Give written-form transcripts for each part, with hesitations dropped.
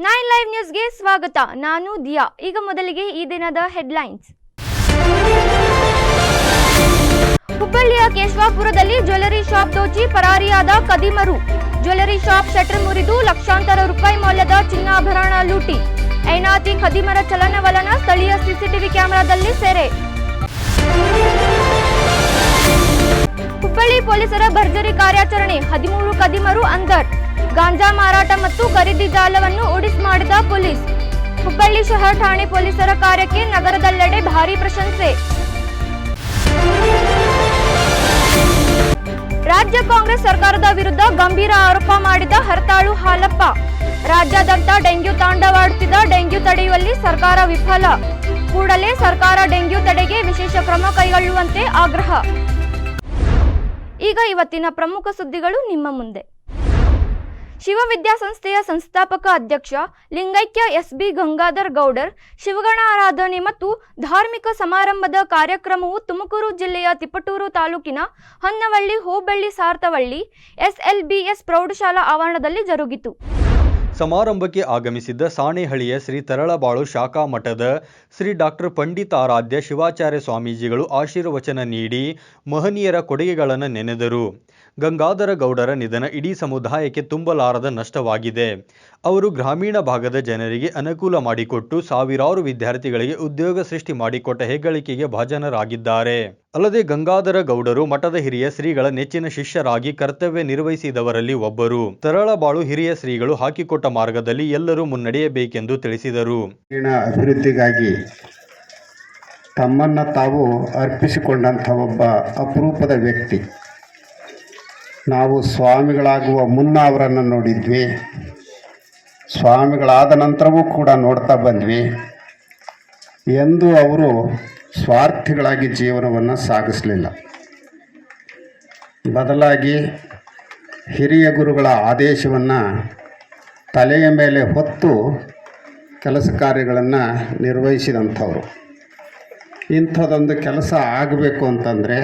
Nine live ನ್ಯೂಸ್ಗೆ ಸ್ವಾಗತ. ನಾನು ದಿಯಾ. ಈಗ ಮೊದಲಿಗೆ ಈ ದಿನದ ಹೆಡ್ಲೈನ್ಸ್. ಹುಬ್ಬಳ್ಳಿಯ ಕೇಶವಾಪುರದಲ್ಲಿ ಜ್ಯುವೆಲರಿ ಶಾಪ್ ದೋಚಿ ಪರಾರಿಯಾದ ಕದಿಮರು. ಜ್ಯುವೆಲರಿ ಶಾಪ್ ಶಟರ್ ಮುರಿದು ಲಕ್ಷಾಂತರ ರೂಪಾಯಿ ಮೌಲ್ಯದ ಚಿನ್ನಾಭರಣ ಲೂಟಿ. ಐನಾತಿ ಕದಿಮರ ಚಲನವಲನ ಸ್ಥಳೀಯ ಸಿಸಿಟಿವಿ ಕ್ಯಾಮೆರಾದಲ್ಲಿ ಸೆರೆ. ಹುಬ್ಬಳ್ಳಿ ಪೊಲೀಸರ ಭರ್ಜರಿ ಕಾರ್ಯಾಚರಣೆ, 13 ಕದಿಮರು ಅಂದರ್. ಗಾಂಜಾ ಮಾರಾಟ ಮತ್ತು ಖರೀದಿ ಜಾಲವನ್ನು ಒಡಿಸ್ ಮಾಡಿದ ಪೊಲೀಸ್. ಹುಬ್ಬಳ್ಳಿ ಶಹರ ಠಾಣೆ ಪೊಲೀಸರ ಕಾರ್ಯಕ್ಕೆ ನಗರದೆಲ್ಲೆಡೆ ಭಾರೀ ಪ್ರಶಂಸೆ. ರಾಜ್ಯ ಕಾಂಗ್ರೆಸ್ ಸರ್ಕಾರದ ವಿರುದ್ಧ ಗಂಭೀರ ಆರೋಪ ಮಾಡಿದ ಹರತಾಳು ಹಾಲಪ್ಪ. ರಾಜ್ಯಾದ್ಯಂತ ಡೆಂಗ್ಯೂ ತಾಂಡವಾಡುತ್ತಿದ್ದ ಡೆಂಗ್ಯೂ ತಡೆಯುವಲ್ಲಿ ಸರ್ಕಾರ ವಿಫಲ. ಕೂಡಲೇ ಸರ್ಕಾರ ಡೆಂಗ್ಯೂ ತಡೆಗೆ ವಿಶೇಷ ಕ್ರಮ ಕೈಗೊಳ್ಳುವಂತೆ ಆಗ್ರಹ. ಈಗ ಇವತ್ತಿನ ಪ್ರಮುಖ ಸುದ್ದಿಗಳು ನಿಮ್ಮ ಮುಂದೆ. ಶಿವವಿದ್ಯಾಸಂಸ್ಥೆಯ ಸಂಸ್ಥಾಪಕ ಅಧ್ಯಕ್ಷ ಲಿಂಗೈಕ್ಯ ಎಸ್.ಬಿ. ಗಂಗಾಧರ್ ಗೌಡರ್ ಶಿವಗಣ ಆರಾಧನೆ ಮತ್ತು ಧಾರ್ಮಿಕ ಸಮಾರಂಭದ ಕಾರ್ಯಕ್ರಮವು ತುಮಕೂರು ಜಿಲ್ಲೆಯ ತಿಪಟೂರು ತಾಲೂಕಿನ ಹೊನ್ನವಳ್ಳಿ ಹೋಬಳಿ ಸಾರ್ತವಳ್ಳಿ ಎಸ್ಎಲ್ಬಿಎಸ್ ಪ್ರೌಢಶಾಲಾ ಆವರಣದಲ್ಲಿ ಜರುಗಿತು. ಸಮಾರಂಭಕ್ಕೆ ಆಗಮಿಸಿದ್ದ ಸಾಣೇಹಳ್ಳಿಯ ಶ್ರೀ ತರಳಬಾಳು ಶಾಖಾ ಮಠದ ಶ್ರೀ ಡಾಕ್ಟರ್ ಪಂಡಿತಾರಾಧ್ಯ ಶಿವಾಚಾರ್ಯ ಸ್ವಾಮೀಜಿಗಳು ಆಶೀರ್ವಚನ ನೀಡಿ ಮಹನೀಯರ ಕೊಡುಗೆಗಳನ್ನು ನೆನೆದರು. ಗಂಗಾಧರ ಗೌಡರ ನಿಧನ ಇಡೀ ಸಮುದಾಯಕ್ಕೆ ತುಂಬಲಾರದ ನಷ್ಟವಾಗಿದೆ. ಅವರು ಗ್ರಾಮೀಣ ಭಾಗದ ಜನರಿಗೆ ಅನುಕೂಲ ಮಾಡಿಕೊಟ್ಟು ಸಾವಿರಾರು ವಿದ್ಯಾರ್ಥಿಗಳಿಗೆ ಉದ್ಯೋಗ ಸೃಷ್ಟಿ ಮಾಡಿಕೊಟ್ಟ ಹೆಗ್ಗಳಿಕೆಗೆ ಭಾಜನರಾಗಿದ್ದಾರೆ. ಅಲ್ಲದೆ ಗಂಗಾಧರ ಗೌಡರು ಮಠದ ಹಿರಿಯ ಶ್ರೀಗಳ ನೆಚ್ಚಿನ ಶಿಷ್ಯರಾಗಿ ಕರ್ತವ್ಯ ನಿರ್ವಹಿಸಿದವರಲ್ಲಿ ಒಬ್ಬರು. ತರಳಬಾಳು ಹಿರಿಯ ಶ್ರೀಗಳು ಹಾಕಿಕೊಟ್ಟ ಮಾರ್ಗದಲ್ಲಿ ಎಲ್ಲರೂ ಮುನ್ನಡೆಯಬೇಕೆಂದು ತಿಳಿಸಿದರು. ಅಭಿವೃದ್ಧಿಗಾಗಿ ತಮ್ಮನ್ನು ತಾವು ಅರ್ಪಿಸಿಕೊಂಡಂಥ ಒಬ್ಬ ಅಪರೂಪದ ವ್ಯಕ್ತಿ. ನಾವು ಸ್ವಾಮಿಗಳಾಗುವ ಮುನ್ನ ಅವರನ್ನು ನೋಡಿದ್ವಿ, ಸ್ವಾಮಿಗಳಾದ ನಂತರವೂ ಕೂಡ ನೋಡ್ತಾ ಬಂದ್ವಿ. ಎಂದೂ ಅವರು ಸ್ವಾರ್ಥಿಗಳಾಗಿ ಜೀವನವನ್ನು ಸಾಗಿಸಲಿಲ್ಲ. ಬದಲಾಗಿ ಹಿರಿಯ ಗುರುಗಳ ಆದೇಶವನ್ನು ತಲೆಯ ಮೇಲೆ ಹೊತ್ತು ಕೆಲಸ ಕಾರ್ಯಗಳನ್ನು ನಿರ್ವಹಿಸಿದಂಥವರು. ಇಂಥದ್ದೊಂದು ಕೆಲಸ ಆಗಬೇಕು ಅಂತಂದರೆ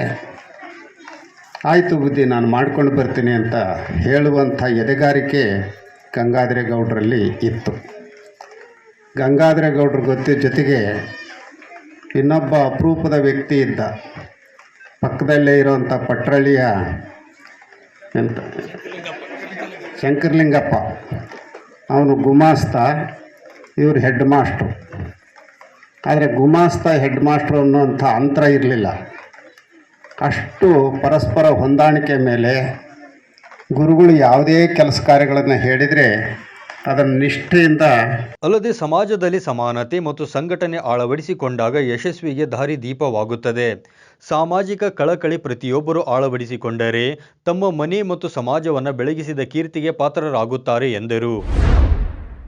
ಆಯಿತು ಬುದ್ಧಿ ನಾನು ಮಾಡ್ಕೊಂಡು ಬರ್ತೀನಿ ಅಂತ ಹೇಳುವಂಥ ಎದೆಗಾರಿಕೆ ಗಂಗಾಧರೇಗೌಡರಲ್ಲಿ ಇತ್ತು. ಗಂಗಾಧರೇಗೌಡರ ಜೊತೆಗೆ ಇನ್ನೊಬ್ಬ ಅಪರೂಪದ ವ್ಯಕ್ತಿ ಇದ್ದ. ಪಕ್ಕದಲ್ಲೇ ಇರೋವಂಥ ಪಟ್ರಳ್ಳಿಯ ಶಂಕರಲಿಂಗಪ್ಪ, ಅವನು ಗುಮಾಸ್ತ, ಇವರು ಹೆಡ್ ಮಾಸ್ಟ್ರು. ಆದರೆ ಗುಮಾಸ್ತ ಹೆಡ್ ಮಾಸ್ಟ್ರು ಅನ್ನುವಂಥ ಅಂತರ ಇರಲಿಲ್ಲ. ಅಷ್ಟು ಪರಸ್ಪರ ಹೊಂದಾಣಿಕೆ ಮೇಲೆ ಗುರುಗಳು ಯಾವುದೇ ಕೆಲಸ ಕಾರ್ಯಗಳನ್ನು ಹೇಳಿದರೆ ಅದನ್ನು ನಿಷ್ಠೆಯಿಂದ. ಅಲ್ಲದೆ ಸಮಾಜದಲ್ಲಿ ಸಮಾನತೆ ಮತ್ತು ಸಂಘಟನೆ ಅಳವಡಿಸಿಕೊಂಡಾಗ ಯಶಸ್ವಿಗೆ ದಾರಿ ದೀಪವಾಗುತ್ತದೆ. ಸಾಮಾಜಿಕ ಕಳಕಳಿ ಪ್ರತಿಯೊಬ್ಬರು ಅಳವಡಿಸಿಕೊಂಡರೆ ತಮ್ಮ ಮನೆ ಮತ್ತು ಸಮಾಜವನ್ನು ಬೆಳಗಿಸಿದ ಕೀರ್ತಿಗೆ ಪಾತ್ರರಾಗುತ್ತಾರೆ ಎಂದರು.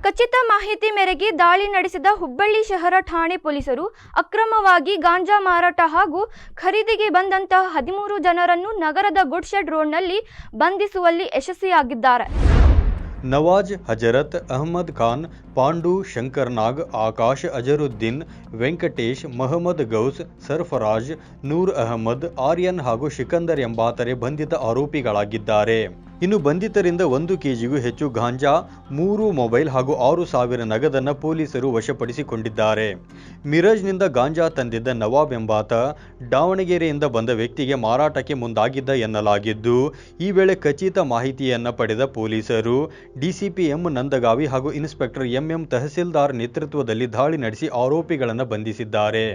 ಖಚಿತ ಮಾಹಿತಿ ಮೇರೆಗೆ ದಾಳಿ ನಡೆಸಿದ ಹುಬ್ಬಳ್ಳಿ ಶಹರ ಠಾಣೆ ಪೊಲೀಸರು ಅಕ್ರಮವಾಗಿ ಗಾಂಜಾ ಮಾರಾಟ ಹಾಗೂ ಖರೀದಿಗೆ ಬಂದಂತಹ 13 ಜನರನ್ನು ನಗರದ ಗುಡ್ ಶೆಡ್ ರೋಡ್ನಲ್ಲಿ ಬಂಧಿಸುವಲ್ಲಿ ಯಶಸ್ವಿಯಾಗಿದ್ದಾರೆ. ನವಾಜ್, ಹಜರತ್, ಅಹಮದ್ ಖಾನ್, ಪಾಂಡು, ಶಂಕರ್ನಾಗ್, ಆಕಾಶ್, ಅಜರುದ್ದೀನ್, ವೆಂಕಟೇಶ್, ಮಹಮ್ಮದ್ ಗೌಸ್, ಸರ್ಫರಾಜ್, ನೂರ್ ಅಹಮದ್, ಆರ್ಯನ್ ಹಾಗೂ ಶಿಕಂದರ್ ಎಂಬಾತರೆ ಬಂಧಿತ ಆರೋಪಿಗಳಾಗಿದ್ದಾರೆ. ಇನ್ನು ಬಂಧಿತರಿಂದ 1 ಕೆಜಿಗೂ ಹೆಚ್ಚು ಗಾಂಜಾ, 3 ಮೊಬೈಲ್ ಹಾಗೂ 6,000 ನಗದನ್ನು ಪೊಲೀಸರು ವಶಪಡಿಸಿಕೊಂಡಿದ್ದಾರೆ. ಮಿರಜ್ನಿಂದ ಗಾಂಜಾ ತಂದಿದ್ದ ನವಾಬ್ ಎಂಬಾತ ದಾವಣಗೆರೆಯಿಂದ ಬಂದ ವ್ಯಕ್ತಿಗೆ ಮಾರಾಟಕ್ಕೆ ಮುಂದಾಗಿದ್ದ ಎನ್ನಲಾಗಿದ್ದು, ಈ ವೇಳೆ ಖಚಿತ ಮಾಹಿತಿಯನ್ನು ಪಡೆದ ಪೊಲೀಸರು ಡಿಸಿಪಿ ಎಂ ನಂದಗಾವಿ ಹಾಗೂ ಇನ್ಸ್ಪೆಕ್ಟರ್ ಎಂಎಂ ತಹಸೀಲ್ದಾರ್ ನೇತೃತ್ವದಲ್ಲಿ ದಾಳಿ ನಡೆಸಿ ಆರೋಪಿಗಳನ್ನು ಬಂಧಿಸಿದ್ದಾರೆ.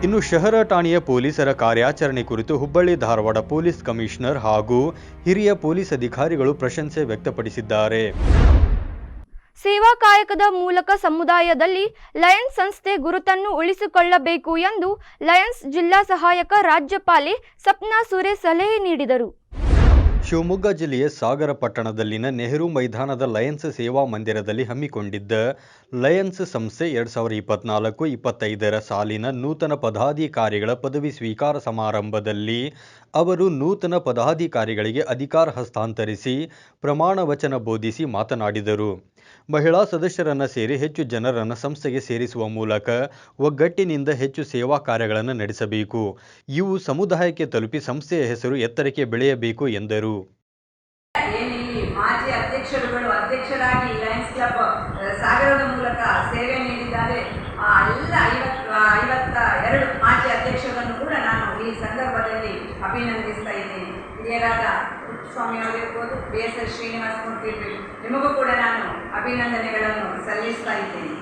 ಇನ್ನು ಶಹರ ಠಾಣೆಯ ಪೊಲೀಸರ ಕಾರ್ಯಾಚರಣೆ ಕುರಿತು ಹುಬ್ಬಳ್ಳಿ ಧಾರವಾಡ ಪೊಲೀಸ್ ಕಮಿಷನರ್ ಹಾಗೂ ಹಿರಿಯ ಪೊಲೀಸ್ ಅಧಿಕಾರಿಗಳು ಪ್ರಶಂಸೆ ವ್ಯಕ್ತಪಡಿಸಿದ್ದಾರೆ. ಸೇವಾ ಕಾಯಕದ ಮೂಲಕ ಸಮುದಾಯದಲ್ಲಿ ಲಯನ್ಸ್ ಸಂಸ್ಥೆ ಗುರುತನ್ನು ಉಳಿಸಿಕೊಳ್ಳಬೇಕು ಎಂದು ಲಯನ್ಸ್ ಜಿಲ್ಲಾ ಸಹಾಯಕ ರಾಜ್ಯಪಾಲೆ ಸಪ್ನಾ ಸುರೇಶ್ ಸಲಹೆ ನೀಡಿದರು. ಶಿವಮೊಗ್ಗ ಜಿಲ್ಲೆಯ ಸಾಗರ ಪಟ್ಟಣದಲ್ಲಿನ ನೆಹರು ಮೈದಾನದ ಲಯನ್ಸ್ ಸೇವಾ ಮಂದಿರದಲ್ಲಿ ಹಮ್ಮಿಕೊಂಡಿದ್ದ ಲಯನ್ಸ್ ಸಂಸ್ಥೆ 2024-25 ಸಾಲಿನ ನೂತನ ಪದಾಧಿಕಾರಿಗಳ ಪದವಿ ಸ್ವೀಕಾರ ಸಮಾರಂಭದಲ್ಲಿ ಅವರು ನೂತನ ಪದಾಧಿಕಾರಿಗಳಿಗೆ ಅಧಿಕಾರ ಹಸ್ತಾಂತರಿಸಿ ಪ್ರಮಾಣ ವಚನ ಬೋಧಿಸಿ ಮಾತನಾಡಿದರು. ಮಹಿಳಾ ಸದಸ್ಯರನ್ನು ಸೇರಿ ಹೆಚ್ಚು ಜನರನ್ನು ಸಂಸ್ಥೆಗೆ ಸೇರಿಸುವ ಮೂಲಕ ಒಗ್ಗಟ್ಟಿನಿಂದ ಹೆಚ್ಚು ಸೇವಾ ಕಾರ್ಯಗಳನ್ನು ನಡೆಸಬೇಕು. ಇವು ಸಮುದಾಯಕ್ಕೆ ತಲುಪಿ ಸಂಸ್ಥೆಯ ಹೆಸರು ಎತ್ತರಕ್ಕೆ ಬೆಳೆಯಬೇಕು ಎಂದರು. ಮಾಜಿ ಅಧ್ಯಕ್ಷರುಗಳು ಅಧ್ಯಕ್ಷರಾಗಿ ಲಯನ್ಸ್ ಕ್ಲಬ್ ಸಾಗರದ ಮೂಲಕ ಸೇವೆ ನೀಡಿದ್ದಾರೆ. ಎಲ್ಲ 52 ಮಾಜಿ ಅಧ್ಯಕ್ಷರನ್ನು ಕೂಡ ನಾನು ಈ ಸಂದರ್ಭದಲ್ಲಿ ಅಭಿನಂದಿಸ್ತಾ ಇದ್ದೀನಿ. ಹಿರಿಯರಾದ ಸ್ವಾಮಿ ಅವರಿರ್ಬೋದು, BSS ಶ್ರೀನಿವಾಸ ಮೂರ್ತಿ, ನಿಮಗೂ ಕೂಡ ನಾನು ಅಭಿನಂದನೆಗಳನ್ನು ಸಲ್ಲಿಸ್ತಾ ಇದ್ದೀನಿ.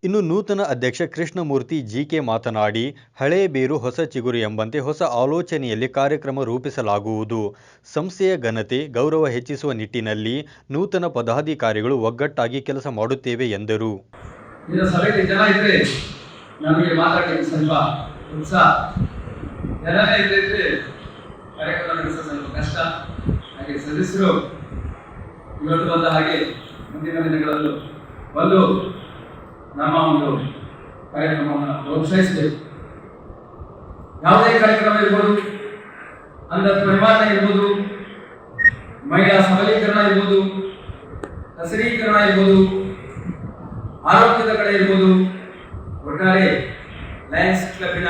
ಇನ್ನು ನೂತನ ಅಧ್ಯಕ್ಷ ಕೃಷ್ಣಮೂರ್ತಿ ಜಿಕೆ ಮಾತನಾಡಿ, ಹಳೆಯ ಬೇರು ಹೊಸ ಚಿಗುರು ಎಂಬಂತೆ ಹೊಸ ಆಲೋಚನೆಯಲ್ಲಿ ಕಾರ್ಯಕ್ರಮ ರೂಪಿಸಲಾಗುವುದು. ಸಂಸ್ಥೆಯ ಘನತೆ, ಗೌರವ ಹೆಚ್ಚಿಸುವ ನಿಟ್ಟಿನಲ್ಲಿ ನೂತನ ಪದಾಧಿಕಾರಿಗಳು ಒಗ್ಗಟ್ಟಾಗಿ ಕೆಲಸ ಮಾಡುತ್ತೇವೆ ಎಂದರು. ಸಭೆಗೆ ಜನ ಇದ್ರೆ ನಮಗೆ ಮಾತಾಡಲಿಕ್ಕೆ ಸ್ವಲ್ಪ ಉತ್ಸಾಹ, ಜನನೇ ಇದ್ರೆ ಕಾರ್ಯಕ್ರಮ ನಡೆಸಲು ಸ್ವಲ್ಪ ಕಷ್ಟ. ಹಾಗೆ ಸದಸ್ಯರು ಇವತ್ತು ಬಂದ ಹಾಗೆ ಮುಂದಿನ ದಿನಗಳಲ್ಲೂ ಬಂದು ನಮ್ಮ ಒಂದು ಕಾರ್ಯಕ್ರಮವನ್ನು ಪ್ರೋತ್ಸಾಹಿಸಬೇಕು. ಯಾವುದೇ ಕಾರ್ಯಕ್ರಮ ಇರ್ಬೋದು, ಅಂಧ ಪರಿಮಾಣ ಇರ್ಬೋದು, ಮಹಿಳಾ ಸಬಲೀಕರಣ ಇರ್ಬೋದು, ಹಸಿರೀಕರಣ ಇರ್ಬೋದು, ಆರೋಗ್ಯದ ಕಡೆ ಇರ್ಬೋದು, ಒಟ್ಟಾರೆ ಲಯನ್ಸ್ ಕ್ಲಬ್ಬಿನ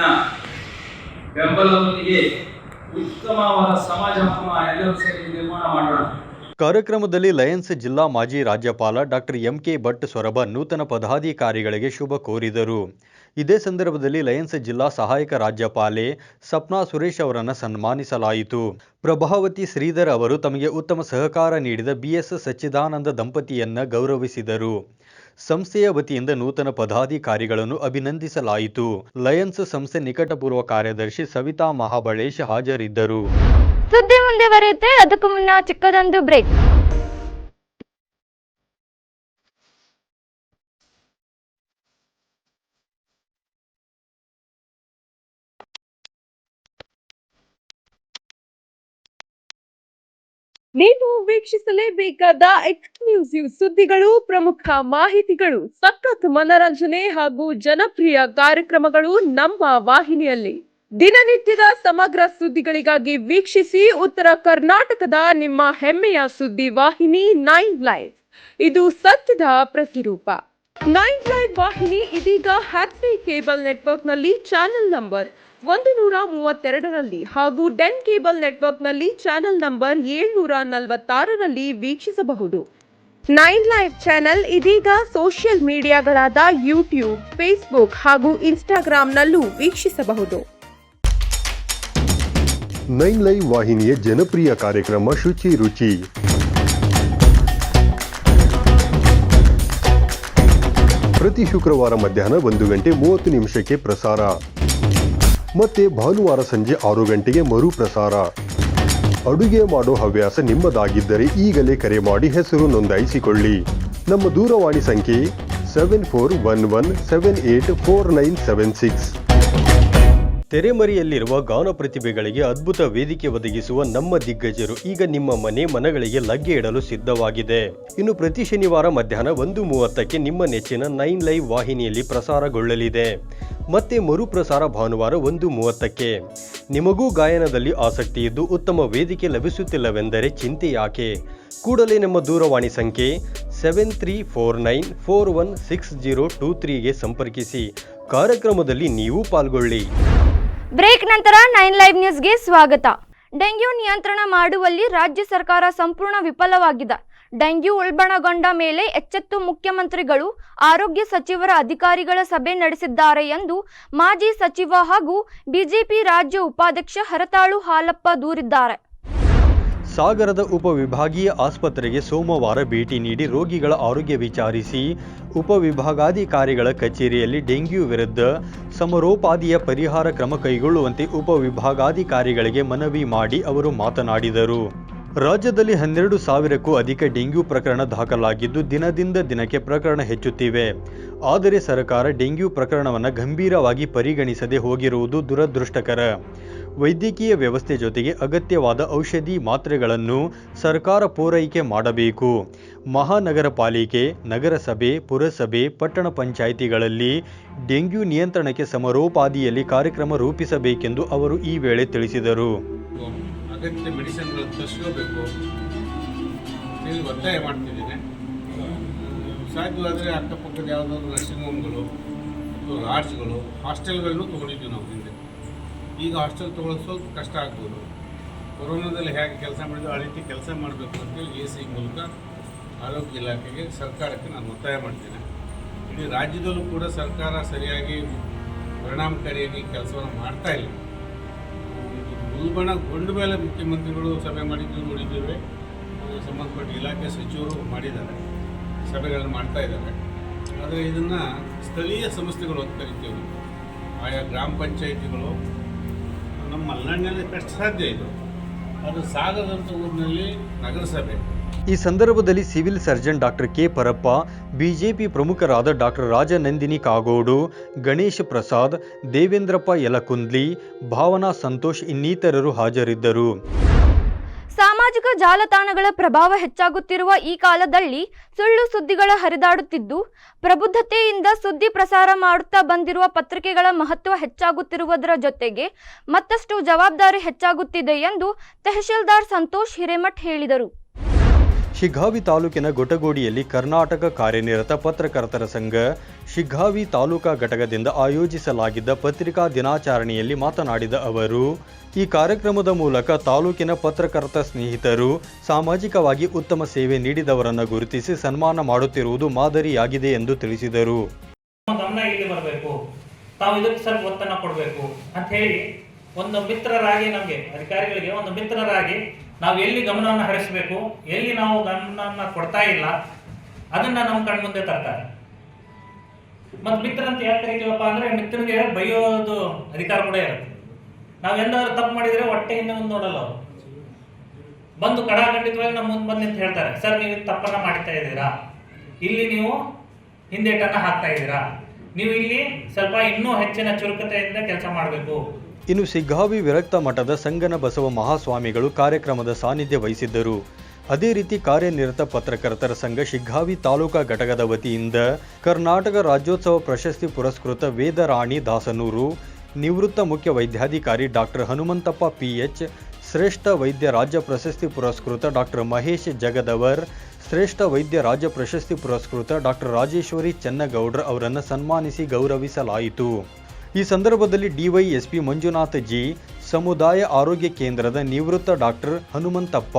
ಬೆಂಬಲದೊಂದಿಗೆ ಉತ್ತಮವಾದ ಸಮಾಜವನ್ನು ಎಲ್ಲರೂ ಸೇರಿ ನಿರ್ಮಾಣ ಮಾಡೋಣ. ಕಾರ್ಯಕ್ರಮದಲ್ಲಿ ಲಯನ್ಸ್ ಜಿಲ್ಲಾ ಮಾಜಿ ರಾಜ್ಯಪಾಲ ಡಾಕ್ಟರ್ MK ಭಟ್ ಸೊರಬ ನೂತನ ಪದಾಧಿಕಾರಿಗಳಿಗೆ ಶುಭ ಕೋರಿದರು. ಇದೇ ಸಂದರ್ಭದಲ್ಲಿ ಲಯನ್ಸ್ ಜಿಲ್ಲಾ ಸಹಾಯಕ ರಾಜ್ಯಪಾಲೆ ಸಪ್ನಾ ಸುರೇಶ್ ಅವರನ್ನು ಸನ್ಮಾನಿಸಲಾಯಿತು. ಪ್ರಭಾವತಿ ಶ್ರೀಧರ್ ಅವರು ತಮಗೆ ಉತ್ತಮ ಸಹಕಾರ ನೀಡಿದ BS ಸಚ್ಚಿದಾನಂದ ದಂಪತಿಯನ್ನ ಗೌರವಿಸಿದರು. ಸಂಸ್ಥೆಯ ವತಿಯಿಂದ ನೂತನ ಪದಾಧಿಕಾರಿಗಳನ್ನು ಅಭಿನಂದಿಸಲಾಯಿತು. ಲಯನ್ಸ್ ಸಂಸ್ಥೆ ನಿಕಟಪೂರ್ವ ಕಾರ್ಯದರ್ಶಿ ಸವಿತಾ ಮಹಾಬಳೇಶ್ ಹಾಜರಿದ್ದರು. ಸುದ್ದಿ ಮುಂದುವರಿಯುತ್ತೆ, ಅದಕ್ಕೂ ಮುನ್ನ ಚಿಕ್ಕದೊಂದು ಬ್ರೇಕ್. ನೀವು ವೀಕ್ಷಿಸಲೇಬೇಕಾದ ಎಕ್ಸ್ಕ್ಲೂಸಿವ್ ಸುದ್ದಿಗಳು, ಪ್ರಮುಖ ಮಾಹಿತಿಗಳು, ಸಖತ್ ಮನರಂಜನೆ ಹಾಗೂ ಜನಪ್ರಿಯ ಕಾರ್ಯಕ್ರಮಗಳು ನಮ್ಮ ವಾಹಿನಿಯಲ್ಲಿ. ದಿನನಿತ್ಯದ ಸಮಗ್ರ ಸುದ್ದಿಗಳಿಗಾಗಿ ವೀಕ್ಷಿಸಿ ಉತ್ತರ ಕರ್ನಾಟಕದ ನಿಮ್ಮ ಹೆಮ್ಮೆಯ ಸುದ್ದಿ ವಾಹಿನಿ 9 ಲೈವ್. ಇದು ಸತ್ಯದ ಪ್ರತಿರೂಪ. 9 ಲೈವ್ ವಾಹಿನಿ ಇದೀಗ ಹ್ಯಾಪಿ ಕೇಬಲ್ ನೆಟ್ವರ್ಕ್ನಲ್ಲಿ ಚಾನೆಲ್ ನಂಬರ್ 132ರಲ್ಲಿ ಹಾಗೂ ಡೆನ್ ಕೇಬಲ್ ನೆಟ್ವರ್ಕ್ನಲ್ಲಿ ಚಾನೆಲ್ ನಂಬರ್ 746ರಲ್ಲಿ ವೀಕ್ಷಿಸಬಹುದು. 9 ಲೈವ್ ಚಾನೆಲ್ ಇದೀಗ ಸೋಷಿಯಲ್ ಮೀಡಿಯಾಗಳಾದ ಯೂಟ್ಯೂಬ್, ಫೇಸ್ಬುಕ್ ಹಾಗೂ ಇನ್ಸ್ಟಾಗ್ರಾಂನಲ್ಲೂ ವೀಕ್ಷಿಸಬಹುದು. 9 ಲೈವ್ ವಾಹಿನಿಯ ಜನಪ್ರಿಯ ಕಾರ್ಯಕ್ರಮ ಶುಚಿ ರುಚಿ. ಪ್ರತಿ ಶುಕ್ರವಾರ ಮಧ್ಯಾಹ್ನ 1:30 ಪ್ರಸಾರ, ಮತ್ತೆ ಭಾನುವಾರ ಸಂಜೆ 6 ಗಂಟೆಗೆ ಮರು ಪ್ರಸಾರ. ಅಡುಗೆ ಮಾಡೋ ಹವ್ಯಾಸ ನಿಮ್ಮದಾಗಿದ್ದರೆ ಈಗಲೇ ಕರೆ ಮಾಡಿ ಹೆಸರು ನೋಂದಾಯಿಸಿಕೊಳ್ಳಿ. ನಮ್ಮ ದೂರವಾಣಿ ಸಂಖ್ಯೆ 7411784976. ತೆರೆಮರೆಯಲ್ಲಿರುವ ಗಾನ ಪ್ರತಿಭೆಗಳಿಗೆ ಅದ್ಭುತ ವೇದಿಕೆ ಒದಗಿಸುವ ನಮ್ಮ ದಿಗ್ಗಜರು ಈಗ ನಿಮ್ಮ ಮನಗಳಿಗೆ ಲಗ್ಗೆ ಇಡಲು ಸಿದ್ಧವಾಗಿದೆ. ಇನ್ನು ಪ್ರತಿ ಶನಿವಾರ ಮಧ್ಯಾಹ್ನ 1:30ಕ್ಕೆ ನಿಮ್ಮ ನೆಚ್ಚಿನ 9 ಲೈವ್ ವಾಹಿನಿಯಲ್ಲಿ ಪ್ರಸಾರಗೊಳ್ಳಲಿದೆ. ಮತ್ತೆ ಮರುಪ್ರಸಾರ ಭಾನುವಾರ 1:30ಕ್ಕೆ. ನಿಮಗೂ ಗಾಯನದಲ್ಲಿ ಆಸಕ್ತಿ ಇದ್ದು ಉತ್ತಮ ವೇದಿಕೆ ಲಭಿಸುತ್ತಿಲ್ಲವೆಂದರೆ ಚಿಂತೆ ಯಾಕೆ? ಕೂಡಲೇ ನಮ್ಮ ದೂರವಾಣಿ ಸಂಖ್ಯೆ 7349416023ಗೆ ಸಂಪರ್ಕಿಸಿ. ಕಾರ್ಯಕ್ರಮದಲ್ಲಿ ನೀವು ಪಾಲ್ಗೊಳ್ಳಿ. ಬ್ರೇಕ್ ನಂತರ 9 ಲೈವ್ ನ್ಯೂಸ್ಗೆ ಸ್ವಾಗತ. ಡೆಂಗ್ಯೂ ನಿಯಂತ್ರಣ ಮಾಡುವಲ್ಲಿ ರಾಜ್ಯ ಸರ್ಕಾರ ಸಂಪೂರ್ಣ ವಿಫಲವಾಗಿದೆ. ಡೆಂಗ್ಯೂ ಉಲ್ಬಣಗೊಂಡ ಮೇಲೆ ಎಚ್ಚೆತ್ತು ಮುಖ್ಯಮಂತ್ರಿಗಳು ಆರೋಗ್ಯ ಸಚಿವರ ಅಧಿಕಾರಿಗಳ ಸಭೆ ನಡೆಸಿದ್ದಾರೆ ಎಂದು ಮಾಜಿ ಸಚಿವ ಹಾಗೂ ಬಿಜೆಪಿ ರಾಜ್ಯ ಉಪಾಧ್ಯಕ್ಷ ಹರತಾಳು ಹಾಲಪ್ಪ ದೂರಿದ್ದಾರೆ. ಸಾಗರದ ಉಪವಿಭಾಗೀಯ ಆಸ್ಪತ್ರೆಗೆ ಸೋಮವಾರ ಭೇಟಿ ನೀಡಿ ರೋಗಿಗಳ ಆರೋಗ್ಯ ವಿಚಾರಿಸಿ ಉಪವಿಭಾಗಾಧಿಕಾರಿಗಳ ಕಚೇರಿಯಲ್ಲಿ ಡೆಂಗ್ಯೂ ವಿರುದ್ಧ ಸಮರೋಪಾದಿಯ ಪರಿಹಾರ ಕ್ರಮ ಕೈಗೊಳ್ಳುವಂತೆ ಉಪವಿಭಾಗಾಧಿಕಾರಿಗಳಿಗೆ ಮನವಿ ಮಾಡಿ ಅವರು ಮಾತನಾಡಿದರು. ರಾಜ್ಯದಲ್ಲಿ 12,000ಕ್ಕೂ ಅಧಿಕ ಡೆಂಗ್ಯೂ ಪ್ರಕರಣ ದಾಖಲಾಗಿದ್ದು ದಿನದಿಂದ ದಿನಕ್ಕೆ ಪ್ರಕರಣ ಹೆಚ್ಚುತ್ತಿವೆ. ಆದರೆ ಸರ್ಕಾರ ಡೆಂಗ್ಯೂ ಪ್ರಕರಣವನ್ನು ಗಂಭೀರವಾಗಿ ಪರಿಗಣಿಸದೆ ಹೋಗಿರುವುದು ದುರದೃಷ್ಟಕರ. ವೈದ್ಯಕೀಯ ವ್ಯವಸ್ಥೆ ಜೊತೆಗೆ ಅಗತ್ಯವಾದ ಔಷಧಿ ಮಾತ್ರೆಗಳನ್ನು ಸರ್ಕಾರ ಪೂರೈಕೆ ಮಾಡಬೇಕು. ಮಹಾನಗರ ಪಾಲಿಕೆ, ನಗರಸಭೆ, ಪುರಸಭೆ, ಪಟ್ಟಣ ಪಂಚಾಯಿತಿಗಳಲ್ಲಿ ಡೆಂಗ್ಯೂ ನಿಯಂತ್ರಣಕ್ಕೆ ಸಮರೋಪಾದಿಯಲ್ಲಿ ಕಾರ್ಯಕ್ರಮ ರೂಪಿಸಬೇಕೆಂದು ಅವರು ಈ ವೇಳೆ ತಿಳಿಸಿದರು. ಅಗತ್ಯ ಮೆಡಿಸಿನ್ಗಳನ್ನು ತರಿಸ್ಕೋಬೇಕು ಅಂತೇಳಿ ಒತ್ತಾಯ ಮಾಡ್ತಿದ್ದೇನೆ. ಸಾಧ್ಯವಾದರೆ ಅಕ್ಕಪಕ್ಕದ ಯಾವುದಾದ್ರು ನರ್ಸಿಂಗ್ ಹೋಮ್ಗಳು ಅಥವಾ ಲಾಡ್ಜ್ಗಳು, ಹಾಸ್ಟೆಲ್ಗಳನ್ನು ತೊಗೊಂಡಿದ್ದೀವಿ ನಾವು ಹಿಂದೆ. ಈಗ ಹಾಸ್ಟೆಲ್ ತೊಗೊಳ್ಳೋದು ಸ್ವಲ್ಪ ಕಷ್ಟ ಆಗ್ಬೋದು. ಕೊರೋನಾದಲ್ಲಿ ಹೇಗೆ ಕೆಲಸ ಮಾಡಿದ್ರು ಆ ರೀತಿ ಕೆಲಸ ಮಾಡಬೇಕು ಅಂತೇಳಿ AC ಮೂಲಕ ಆರೋಗ್ಯ ಇಲಾಖೆಗೆ, ಸರ್ಕಾರಕ್ಕೆ ನಾನು ಒತ್ತಾಯ ಮಾಡ್ತೇನೆ. ಇಡೀ ರಾಜ್ಯದಲ್ಲೂ ಕೂಡ ಸರ್ಕಾರ ಸರಿಯಾಗಿ ಪರಿಣಾಮಕಾರಿಯಾಗಿ ಕೆಲಸವನ್ನು ಮಾಡ್ತಾ ಇಲ್ಲ. ಉಲ್ಬಣಗೊಂಡ ಮೇಲೆ ಮುಖ್ಯಮಂತ್ರಿಗಳು ಸಭೆ ಮಾಡಿದ್ದು ನೋಡಿದ್ದೇವೆ. ಸಂಬಂಧಪಟ್ಟ ಇಲಾಖೆ ಸಚಿವರು ಮಾಡಿದ್ದಾರೆ, ಸಭೆಗಳನ್ನು ಮಾಡ್ತಾ ಇದ್ದಾರೆ. ಆದರೆ ಇದನ್ನು ಸ್ಥಳೀಯ ಸಂಸ್ಥೆಗಳು ಅಂತ ಕರಿತೀವಿ, ಆಯಾ ಗ್ರಾಮ ಪಂಚಾಯಿತಿಗಳು ನಮ್ಮ ಮಲೆನಾಡಿನಲ್ಲಿ ಕಷ್ಟ ಸಾಧ್ಯ ಇದು. ಅದು ಸಾಗದಂಥ ಊರಿನಲ್ಲಿ ನಗರಸಭೆ. ಈ ಸಂದರ್ಭದಲ್ಲಿ civil surgeon doctor K Parappa, BJP ಪ್ರಮುಖರಾದ ಡಾಕ್ಟರ್ ರಾಜನಂದಿನಿ ಕಾಗೋಡು, ಗಣೇಶ್ ಪ್ರಸಾದ್, ದೇವೇಂದ್ರಪ್ಪ ಯಲಕುಂದ್ಲಿ, ಭಾವನಾ ಸಂತೋಷ್ ಇನ್ನಿತರರು ಹಾಜರಿದ್ದರು. ಸಾಮಾಜಿಕ ಜಾಲತಾಣಗಳ ಪ್ರಭಾವ ಹೆಚ್ಚಾಗುತ್ತಿರುವ ಈ ಕಾಲದಲ್ಲಿ ಸುಳ್ಳು ಸುದ್ದಿಗಳ ಹರಿದಾಡುತ್ತಿದ್ದು, ಪ್ರಬುದ್ಧತೆಯಿಂದ ಸುದ್ದಿ ಪ್ರಸಾರ ಮಾಡುತ್ತಾ ಬಂದಿರುವ ಪತ್ರಿಕೆಗಳ ಮಹತ್ವ ಹೆಚ್ಚಾಗುತ್ತಿರುವುದರ ಜೊತೆಗೆ ಮತ್ತಷ್ಟು ಜವಾಬ್ದಾರಿ ಹೆಚ್ಚಾಗುತ್ತಿದೆ ಎಂದು ತಹಶೀಲ್ದಾರ್ ಸಂತೋಷ್ ಹಿರೇಮಠ್ ಹೇಳಿದರು. ಶಿಗ್ಗಾವಿ ತಾಲೂಕಿನ ಗೊಟಗೋಡಿಯಲ್ಲಿ ಕರ್ನಾಟಕ ಕಾರ್ಯನಿರತ ಪತ್ರಕರ್ತರ ಸಂಘ ಶಿಗ್ಗಾವಿ ತಾಲೂಕಾ ಘಟಕದಿಂದ ಆಯೋಜಿಸಲಾಗಿದ್ದ ಪತ್ರಿಕಾ ದಿನಾಚರಣೆಯಲ್ಲಿ ಮಾತನಾಡಿದ ಅವರು, ಈ ಕಾರ್ಯಕ್ರಮದ ಮೂಲಕ ತಾಲೂಕಿನ ಪತ್ರಕರ್ತ ಸ್ನೇಹಿತರು ಸಾಮಾಜಿಕವಾಗಿ ಉತ್ತಮ ಸೇವೆ ನೀಡಿದವರನ್ನು ಗುರುತಿಸಿ ಸನ್ಮಾನ ಮಾಡುತ್ತಿರುವುದು ಮಾದರಿಯಾಗಿದೆ ಎಂದು ತಿಳಿಸಿದರು. ಗಮನ ಇಲ್ಲಿ ಬರಬೇಕು, ತಾವು ಇದಕ್ಕೆ ಸ್ವಲ್ಪ ಒತ್ತನ್ನು ಕೊಡಬೇಕು ಅಂತ ಹೇಳಿ ಒಂದು ಮಿತ್ರರಾಗಿ, ನಮಗೆ ಅಧಿಕಾರಿಗಳಿಗೆ ಒಂದು ಮಿತ್ರರಾಗಿ ನಾವು ಎಲ್ಲಿ ಗಮನವನ್ನು ಹರಿಸಬೇಕು, ಎಲ್ಲಿ ನಾವು ಗಮನವನ್ನು ಕೊಡ್ತಾ ಇಲ್ಲ ಅದನ್ನ ನಮ್ಮ ಕಣ್ಮುಂದೆ ತರ್ತಾರೆ. ಮತ್ತು ಮಿತ್ರ ಅಂತ ಯಾಕೆ ಕರಿತೀವಪ್ಪ ಅಂದರೆ ಮಿತ್ರನಿಗೆ ಬೈಯೋದು ಅಧಿಕಾರ ಕೂಡ ಇರುತ್ತೆ. ನಾವೆಂದಾದ್ರೂ ತಪ್ಪು ಮಾಡಿದರೆ ಹೊಟ್ಟೆಯಿಂದ ಮುಂದೆ ನೋಡಲ್ಲ, ಅವರು ಬಂದು ಕಡಾಖಂಡಿತವಾಗಿ ನಮ್ಮ ಮುಂದೆ ಬಂದು ನಿಂತು ಹೇಳ್ತಾರೆ, ಸರ್ ನೀವು ತಪ್ಪನ್ನು ಮಾಡ್ತಾ ಇದ್ದೀರಾ, ಇಲ್ಲಿ ನೀವು ಹಿಂದೇಟನ್ನು ಹಾಕ್ತಾ ಇದ್ದೀರಾ, ನೀವು ಇಲ್ಲಿ ಸ್ವಲ್ಪ ಇನ್ನೂ ಹೆಚ್ಚಿನ ಚುರುಕತೆಯಿಂದ ಕೆಲಸ ಮಾಡಬೇಕು. ಇನ್ನು ಶಿಗ್ಗಾವಿ ವಿರಕ್ತ ಮಠದ ಸಂಗನ ಬಸವ ಮಹಾಸ್ವಾಮಿಗಳು ಕಾರ್ಯಕ್ರಮದ ಸಾನ್ನಿಧ್ಯ ವಹಿಸಿದ್ದರು. ಅದೇ ರೀತಿ ಕಾರ್ಯನಿರತ ಪತ್ರಕರ್ತರ ಸಂಘ ಶಿಗ್ಗಾವಿ ತಾಲೂಕಾ ಘಟಕದ ವತಿಯಿಂದ ಕರ್ನಾಟಕ ರಾಜ್ಯೋತ್ಸವ ಪ್ರಶಸ್ತಿ ಪುರಸ್ಕೃತ ವೇದರಾಣಿ ದಾಸನೂರು, ನಿವೃತ್ತ ಮುಖ್ಯ ವೈದ್ಯಾಧಿಕಾರಿ ಡಾಕ್ಟರ್ ಹನುಮಂತಪ್ಪ PH, ಶ್ರೇಷ್ಠ ವೈದ್ಯ ರಾಜ್ಯ ಪ್ರಶಸ್ತಿ ಪುರಸ್ಕೃತ ಡಾಕ್ಟರ್ ಮಹೇಶ್ ಜಗದವರ್, ಶ್ರೇಷ್ಠ ವೈದ್ಯ ರಾಜ್ಯ ಪ್ರಶಸ್ತಿ ಪುರಸ್ಕೃತ ಡಾಕ್ಟರ್ ರಾಜೇಶ್ವರಿ ಚೆನ್ನಗೌಡ್ರ ಅವರನ್ನು ಸನ್ಮಾನಿಸಿ ಗೌರವಿಸಲಾಯಿತು. ಈ ಸಂದರ್ಭದಲ್ಲಿ DYSP ಮಂಜುನಾಥ್ ಜಿ, ಸಮುದಾಯ ಆರೋಗ್ಯ ಕೇಂದ್ರದ ನಿವೃತ್ತ ಡಾಕ್ಟರ್ ಹನುಮಂತಪ್ಪ,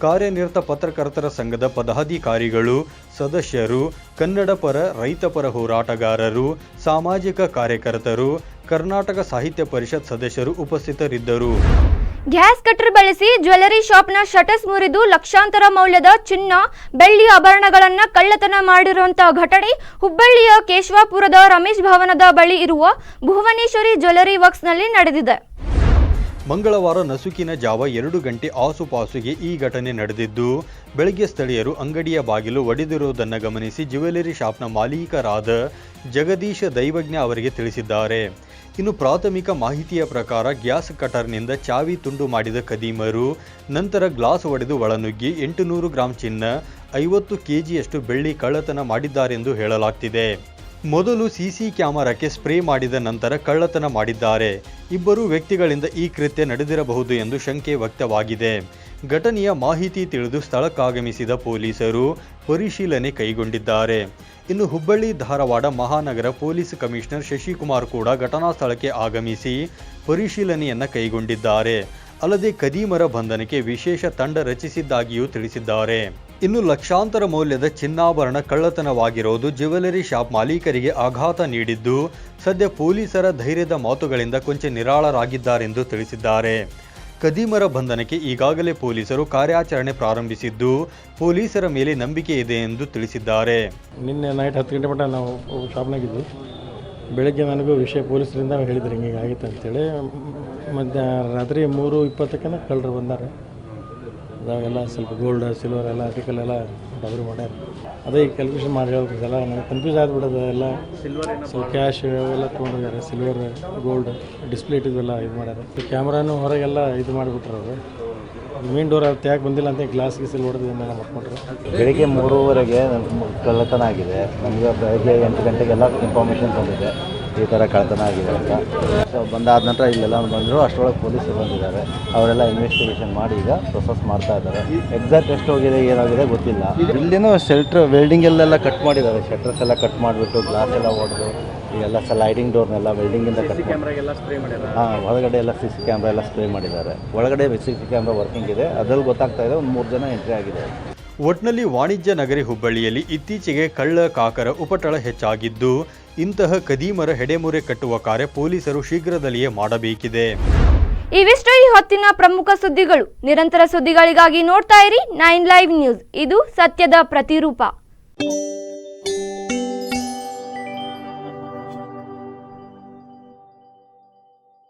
ಕಾರ್ಯನಿರತ ಪತ್ರಕರ್ತರ ಸಂಘದ ಪದಾಧಿಕಾರಿಗಳು, ಸದಸ್ಯರು, ಕನ್ನಡ ಪರ ರೈತಪರ ಹೋರಾಟಗಾರರು, ಸಾಮಾಜಿಕ ಕಾರ್ಯಕರ್ತರು, ಕರ್ನಾಟಕ ಸಾಹಿತ್ಯ ಪರಿಷತ್ ಸದಸ್ಯರು ಉಪಸ್ಥಿತರಿದ್ದರು. ಗ್ಯಾಸ್ ಕಟರ್ ಬಳಸಿ ಜ್ಯುವೆಲರಿ ಶಾಪ್ನ ಶಟರ್ಸ್ ಮುರಿದು ಲಕ್ಷಾಂತರ ಮೌಲ್ಯದ ಚಿನ್ನ, ಬೆಳ್ಳಿ ಆಭರಣಗಳನ್ನು ಕಳ್ಳತನ ಮಾಡಿರುವಂತಹ ಘಟನೆ ಹುಬ್ಬಳ್ಳಿಯ ಕೇಶವಾಪುರದ ರಮೇಶ್ ಭವನದ ಬಳಿ ಇರುವ ಭುವನೇಶ್ವರಿ ಜ್ಯುವೆಲರಿ ವರ್ಕ್ಸ್ನಲ್ಲಿ ನಡೆದಿದೆ. ಮಂಗಳವಾರ ನಸುಕಿನ ಜಾವ 2 ಗಂಟೆ ಆಸುಪಾಸುಗೆ ಈ ಘಟನೆ ನಡೆದಿದ್ದು, ಬೆಳಗ್ಗೆ ಸ್ಥಳೀಯರು ಅಂಗಡಿಯ ಬಾಗಿಲು ಒಡೆದಿರುವುದನ್ನು ಗಮನಿಸಿ ಜ್ಯುವೆಲರಿ ಶಾಪ್ನ ಮಾಲೀಕರಾದ ಜಗದೀಶ ದೈವಜ್ಞ ಅವರಿಗೆ ತಿಳಿಸಿದ್ದಾರೆ. ಇನ್ನು ಪ್ರಾಥಮಿಕ ಮಾಹಿತಿಯ ಪ್ರಕಾರ ಗ್ಯಾಸ್ ಕಟರ್ನಿಂದ ಚಾವಿ ತುಂಡು ಮಾಡಿದ ಕದೀಮರು ನಂತರ ಗ್ಲಾಸ್ ಒಡೆದು ಒಳನುಗ್ಗಿ 800 ಗ್ರಾಂ ಚಿನ್ನ, 50 kgಯಷ್ಟು ಬೆಳ್ಳಿ ಕಳ್ಳತನ ಮಾಡಿದ್ದಾರೆಂದು ಹೇಳಲಾಗ್ತಿದೆ. ಮೊದಲು ಸಿಸಿ ಕ್ಯಾಮೆರಾಕ್ಕೆ ಸ್ಪ್ರೇ ಮಾಡಿದ ನಂತರ ಕಳ್ಳತನ ಮಾಡಿದ್ದಾರೆ. ಇಬ್ಬರು ವ್ಯಕ್ತಿಗಳಿಂದ ಈ ಕೃತ್ಯ ನಡೆದಿರಬಹುದು ಎಂದು ಶಂಕೆ ವ್ಯಕ್ತವಾಗಿದೆ. ಘಟನೆಯ ಮಾಹಿತಿ ತಿಳಿದು ಸ್ಥಳಕ್ಕಾಗಮಿಸಿದ ಪೊಲೀಸರು ಪರಿಶೀಲನೆ ಕೈಗೊಂಡಿದ್ದಾರೆ. ಇನ್ನು ಹುಬ್ಬಳ್ಳಿ ಧಾರವಾಡ ಮಹಾನಗರ ಪೊಲೀಸ್ ಕಮಿಷನರ್ ಶಶಿಕುಮಾರ್ ಕೂಡ ಘಟನಾ ಸ್ಥಳಕ್ಕೆ ಆಗಮಿಸಿ ಪರಿಶೀಲನೆಯನ್ನ ಕೈಗೊಂಡಿದ್ದಾರೆ. ಅಲ್ಲದೆ ಕದೀಮರ ಬಂಧನಕ್ಕೆ ವಿಶೇಷ ತಂಡ ರಚಿಸಿದ್ದಾಗಿಯೂ ತಿಳಿಸಿದ್ದಾರೆ. ಇನ್ನು ಲಕ್ಷಾಂತರ ಮೌಲ್ಯದ ಚಿನ್ನಾಭರಣ ಕಳ್ಳತನವಾಗಿರೋದು ಜ್ಯುವೆಲರಿ ಶಾಪ್ ಮಾಲೀಕರಿಗೆ ಆಘಾತ ನೀಡಿದ್ದು, ಸದ್ಯ ಪೊಲೀಸರ ಧೈರ್ಯದ ಮಾತುಗಳಿಂದ ಕೊಂಚ ನಿರಾಳರಾಗಿದ್ದಾರೆಂದು ತಿಳಿಸಿದ್ದಾರೆ. ಕದೀಮರ ಬಂಧನಕ್ಕೆ ಈಗಾಗಲೇ ಪೊಲೀಸರು ಕಾರ್ಯಾಚರಣೆ ಪ್ರಾರಂಭಿಸಿದ್ದು ಪೊಲೀಸರ ಮೇಲೆ ನಂಬಿಕೆ ಇದೆ ಎಂದು ತಿಳಿಸಿದ್ದಾರೆ. ನಿನ್ನೆ ನೈಟ್ 10 ಗಂಟೆ ಮಟ್ಟ ನಾವು ಶಾಪ್ನಾಗಿದ್ವಿ. ಬೆಳಗ್ಗೆ ನನಗೂ ವಿಷಯ ಪೊಲೀಸರಿಂದ ಹೇಳಿದ್ರು ಹಿಂಗೆ ಆಗಿತ್ತು ಅಂತೇಳಿ. ರಾತ್ರಿ 3:20ಕ್ಕೆ ಕಳ್ಳರು ಬಂದಾರೆ. ಅದಾಗೆಲ್ಲ ಸ್ವಲ್ಪ ಗೋಲ್ಡ್ ಸಿಲ್ವರ್ ಎಲ್ಲ ಆರ್ಟಿಕಲ್ ಎಲ್ಲ ಡಬರಿ ಮಾಡ್ಯಾರ. ಅದೇ ಈಗ ಕ್ಯಾಲ್ಕುಲೇಷನ್ ಮಾಡಿ ಹೇಳ್ಬೇಕಲ್ಲ, ನನಗೆ ಕನ್ಫ್ಯೂಸ್ ಆಗಿಬಿಡೋದು. ಎಲ್ಲ ಸ್ವಲ್ಪ ಕ್ಯಾಶ್ ಅವೆಲ್ಲ ತೊಗೊಂಡಿದ್ದಾರೆ. ಸಿಲ್ವರ್ ಗೋಲ್ಡ್ ಡಿಸ್ಪ್ಲೇ ಇಟ್ಟಿದ್ವೆಲ್ಲ ಇದು ಮಾಡ್ಯಾರ. ಕ್ಯಾಮ್ರಾನು ಹೊರಗೆಲ್ಲ ಇದು ಮಾಡಿಬಿಟ್ರು. ಅವರು ಮೇನ್ ಡೋರ್ ಅದು ಯಾಕೆ ಬಂದಿಲ್ಲ ಅಂತ ಗ್ಲಾಸ್ ಗೀಸಲ್ಲಿ ಹೊಡೆದು ಏನೆಲ್ಲ ಮಾಡ್ಕೊಂಡ್ರು. ಬೆಳಿಗ್ಗೆ 3:30ಗೆ ಕಳ್ಳತನ ಆಗಿದೆ. ನಮಗೆ ಬೆಳಗ್ಗೆ 8 ಗಂಟೆಗೆಲ್ಲ ಇನ್ಫಾರ್ಮೇಷನ್ ಬಂದಿದೆ ಈ ಥರ ಕಳ್ಳತನ ಆಗಿದೆ ಅಂತ. ಸೊ ಬಂದಾದ ನಂತರ ಇಲ್ಲೆಲ್ಲ ಬಂದರು. ಅಷ್ಟರೊಳಗೆ ಪೊಲೀಸರು ಬಂದಿದ್ದಾರೆ. ಅವರೆಲ್ಲ ಇನ್ವೆಸ್ಟಿಗೇಷನ್ ಮಾಡಿ ಈಗ ಪ್ರೊಸೆಸ್ ಮಾಡ್ತಾ ಇದ್ದಾರೆ. ಎಕ್ಸಾಕ್ಟ್ ಎಷ್ಟು ಹೋಗಿದೆ ಏನಾಗಿದೆ ಗೊತ್ತಿಲ್ಲ. ಇಲ್ಲಿನೂ ಶೆಲ್ಟ್ರ್ ವೆಲ್ಡಿಂಗೆಲ್ಲ ಕಟ್ ಮಾಡಿದ್ದಾರೆ. ಶಟ್ರಸ್ ಎಲ್ಲ ಕಟ್ ಮಾಡಿಬಿಟ್ಟು ಗ್ಲಾಸ್ ಎಲ್ಲ ಹೊಡೆದು ಈಗೆಲ್ಲ ಸ್ಲೈಡಿಂಗ್ ಡೋರ್ನೆಲ್ಲ ವೆಲ್ಡಿಂಗಿಂದ ಕಟ್ ಹೊರಗಡೆ ಎಲ್ಲ CC ಕ್ಯಾಮ್ರಾ ಎಲ್ಲ ಸ್ಪ್ರೇ ಮಾಡಿದ್ದಾರೆ. ಒಳಗಡೆ CC ಕ್ಯಾಮ್ರಾ ವರ್ಕಿಂಗ್ ಇದೆ. ಅದ್ರಲ್ಲಿ ಗೊತ್ತಾಗ್ತಾ ಇದೆ 3 ಜನ ಎಂಟ್ರಿ ಆಗಿದೆ. ಒಟ್ನಲ್ಲಿ ವಾಣಿಜ್ಯ ನಗರಿ ಹುಬ್ಬಳ್ಳಿಯಲ್ಲಿ ಇತ್ತೀಚೆಗೆ ಕಳ್ಳ ಕಾಕರ ಉಪಟಳ ಹೆಚ್ಚಾಗಿದ್ದು ಇಂತಹ ಕದೀಮರ ಹೆಡೆಮುರೆ ಕಟ್ಟುವ ಕಾರ್ಯ ಪೊಲೀಸರು ಶೀಘ್ರದಲ್ಲಿಯೇ ಮಾಡಬೇಕಿದೆ. ಇವಿಷ್ಟು ಈ ಹೊತ್ತಿನ ಪ್ರಮುಖ ಸುದ್ದಿಗಳು. ನಿರಂತರ ಸುದ್ದಿಗಳಿಗಾಗಿ ನೋಡ್ತಾ ಇರಿ 9 ಲೈವ್ ನ್ಯೂಸ್. ಇದು ಸತ್ಯದ ಪ್ರತಿರೂಪ.